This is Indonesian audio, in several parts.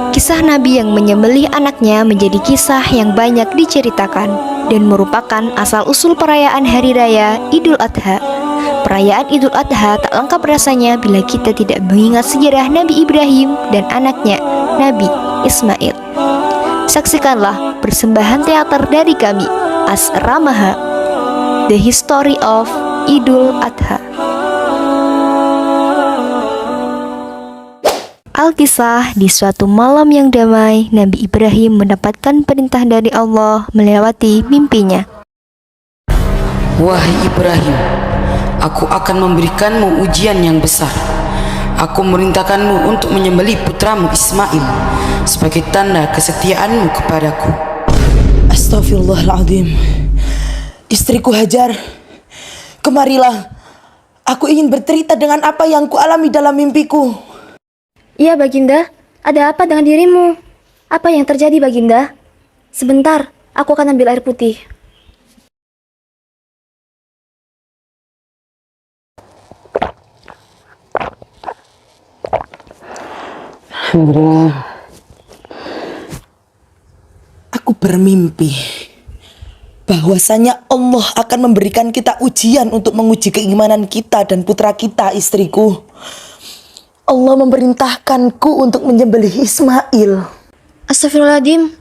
Kisah Nabi yang menyembelih anaknya menjadi kisah yang banyak diceritakan dan merupakan asal-usul perayaan Hari Raya Idul Adha. Perayaan Idul Adha tak lengkap rasanya bila kita tidak mengingat sejarah Nabi Ibrahim dan anaknya, Nabi Ismail. Saksikanlah persembahan teater dari kami, Asramaha, The History of Idul Adha. Alkisah, di suatu malam yang damai, Nabi Ibrahim mendapatkan perintah dari Allah melewati mimpinya. Wahai Ibrahim, aku akan memberikanmu ujian yang besar. Aku merintahkanmu untuk menyembelih putramu Ismail sebagai tanda kesetiaanmu kepadaku. Astaghfirullahaladzim. Istriku Hajar, kemarilah. Aku ingin bercerita dengan apa yang kualami dalam mimpiku. Iya, Baginda. Ada apa dengan dirimu? Apa yang terjadi, Baginda? Sebentar, aku akan ambil air putih. Alhamdulillah. Aku bermimpi bahwasanya Allah akan memberikan kita ujian untuk menguji keimanan kita dan putra kita, istriku. Allah memerintahkanku untuk menyembelih Ismail. Astagfirullahaladzim.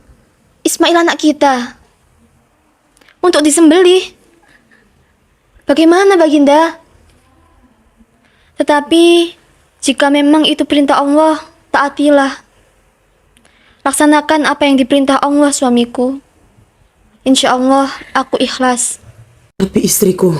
Ismail anak kita. Untuk disembelih. Bagaimana, Baginda? Tetapi, jika memang itu perintah Allah, taatilah. Laksanakan apa yang diperintah Allah, suamiku. Insya Allah, aku ikhlas. Tapi istriku,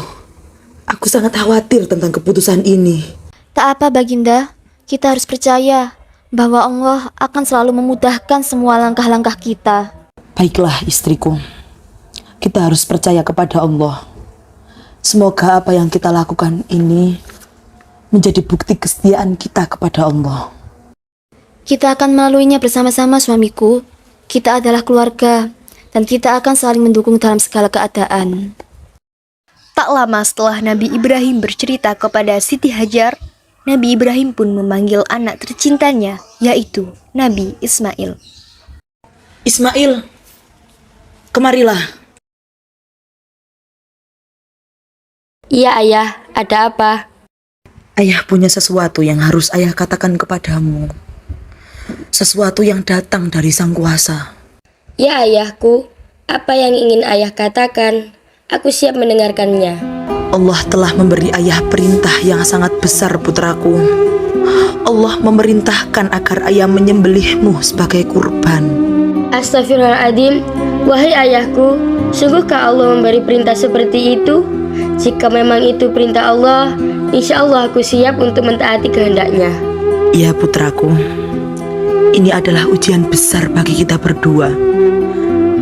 aku sangat khawatir tentang keputusan ini. Tak apa, Baginda. Kita harus percaya bahwa Allah akan selalu memudahkan semua langkah-langkah kita. Baiklah istriku, kita harus percaya kepada Allah. Semoga apa yang kita lakukan ini menjadi bukti kesetiaan kita kepada Allah. Kita akan melaluinya bersama-sama, suamiku. Kita adalah keluarga dan kita akan saling mendukung dalam segala keadaan. Tak lama setelah Nabi Ibrahim bercerita kepada Siti Hajar, Nabi Ibrahim pun memanggil anak tercintanya, yaitu Nabi Ismail. Ismail, kemarilah. Iya ayah, ada apa? Ayah punya sesuatu yang harus ayah katakan kepadamu. Sesuatu yang datang dari Sang Kuasa. Ya ayahku, apa yang ingin ayah katakan? Aku siap mendengarkannya. Allah telah memberi ayah perintah yang sangat besar, putraku. Allah memerintahkan agar ayah menyembelihmu sebagai kurban. Astagfirullahaladzim. Wahai ayahku, sungguhkah Allah memberi perintah seperti itu? Jika memang itu perintah Allah, insya Allah aku siap untuk mentaati kehendaknya. Ya putraku, ini adalah ujian besar bagi kita berdua.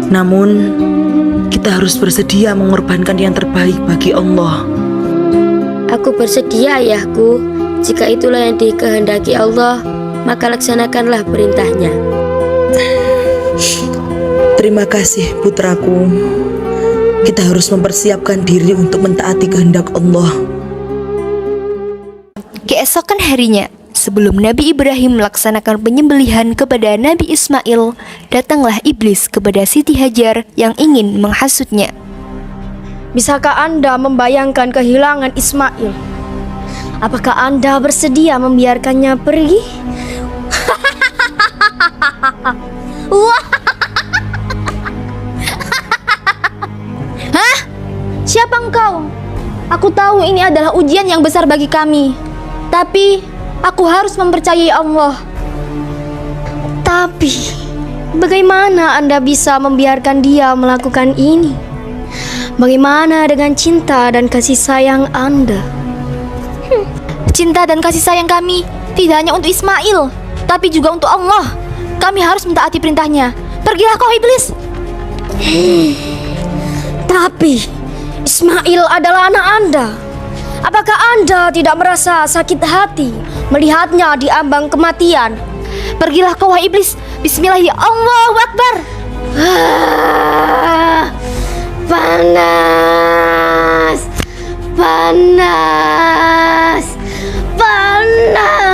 Namun, kita harus bersedia mengorbankan yang terbaik bagi Allah. Aku bersedia ayahku. Jika itulah yang dikehendaki Allah, maka laksanakanlah perintahnya. Terima kasih putraku. Kita harus mempersiapkan diri untuk mentaati kehendak Allah. Keesokan harinya, sebelum Nabi Ibrahim melaksanakan penyembelihan kepada Nabi Ismail, datanglah iblis kepada Siti Hajar yang ingin menghasutnya. Bisakah Anda membayangkan kehilangan Ismail? Apakah Anda bersedia membiarkannya pergi? Hah? Siapa engkau? Aku tahu ini adalah ujian yang besar bagi kami. Tapi aku harus mempercayai Allah. Tapi bagaimana Anda bisa membiarkan dia melakukan ini? Bagaimana dengan cinta dan kasih sayang Anda? Cinta dan kasih sayang kami tidak hanya untuk Ismail, tapi juga untuk Allah. Kami harus mentaati perintahnya. Pergilah kau iblis. Tapi Ismail adalah anak Anda. Apakah Anda tidak merasa sakit hati melihatnya di ambang kematian? Pergilah kau wahai iblis. Bismillah, ya Allahu Akbar. Panas, panas, panas.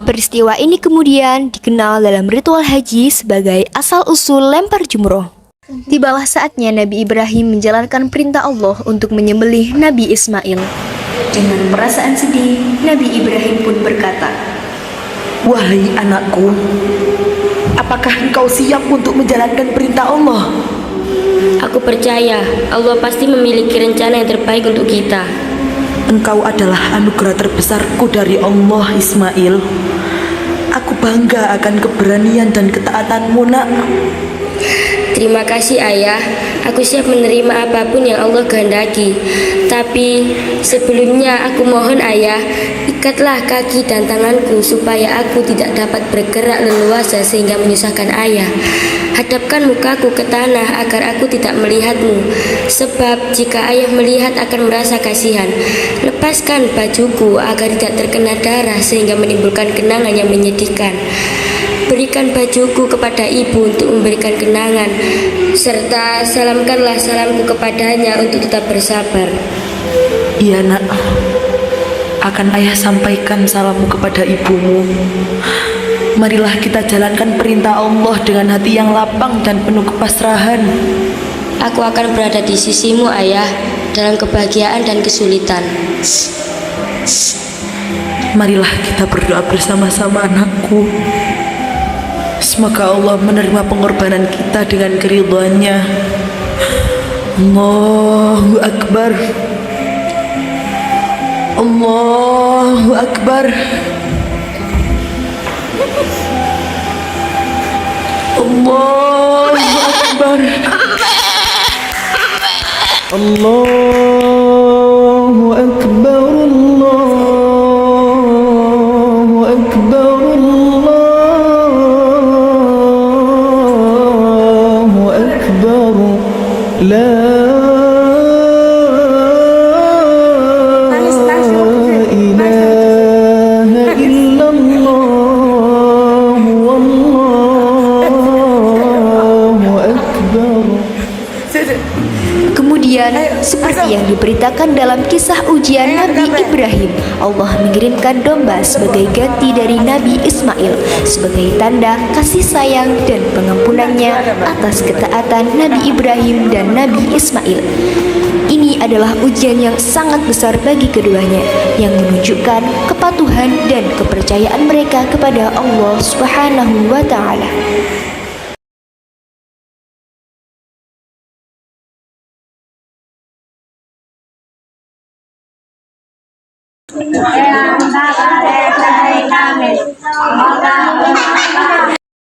Peristiwa ini kemudian dikenal dalam ritual haji sebagai asal-usul lempar jumroh. Tibalah saatnya Nabi Ibrahim menjalankan perintah Allah untuk menyembelih Nabi Ismail. Dengan perasaan sedih, Nabi Ibrahim pun berkata, Wahai anakku, apakah engkau siap untuk menjalankan perintah Allah? Aku percaya Allah pasti memiliki rencana yang terbaik untuk kita. Engkau adalah anugerah terbesarku dari Allah, Ismail. Aku bangga akan keberanian dan ketaatanmu, nak. Terima kasih ayah, aku siap menerima apapun yang Allah kehendaki. Tapi sebelumnya aku mohon ayah, ikatlah kaki dan tanganku supaya aku tidak dapat bergerak leluasa sehingga menyusahkan ayah. Hadapkan mukaku ke tanah agar aku tidak melihatmu, sebab jika ayah melihat akan merasa kasihan. Lepaskan bajuku agar tidak terkena darah sehingga menimbulkan kenangan yang menyedihkan. Berikan bajuku kepada ibu untuk memberikan kenangan, serta salamkanlah salamku kepadanya untuk tetap bersabar. Iya, nak. Akan ayah sampaikan salammu kepada ibumu. Marilah kita jalankan perintah Allah dengan hati yang lapang dan penuh kepasrahan. Aku akan berada di sisimu ayah, dalam kebahagiaan dan kesulitan. Marilah kita berdoa bersama-sama, anakku. Semoga Allah menerima pengorbanan kita dengan keridhaannya. Allahu Akbar. Allahu Akbar. Allahu Akbar. Allahu Akbar. Allahu Akbar. Allahu Akbar. La ilaha illallah. Wallahu Akbar. Kemudian, seperti yang diberitakan dalam kisah ujian Nabi Ibrahim, Allah mengirimkan domba sebagai ganti dari Nabi Ismail sebagai tanda kasih sayang dan pengampunannya atas ketaatan Nabi Ibrahim dan Nabi Ismail. Ini adalah ujian yang sangat besar bagi keduanya, yang menunjukkan kepatuhan dan kepercayaan mereka kepada Allah Subhanahu wa Ta'ala.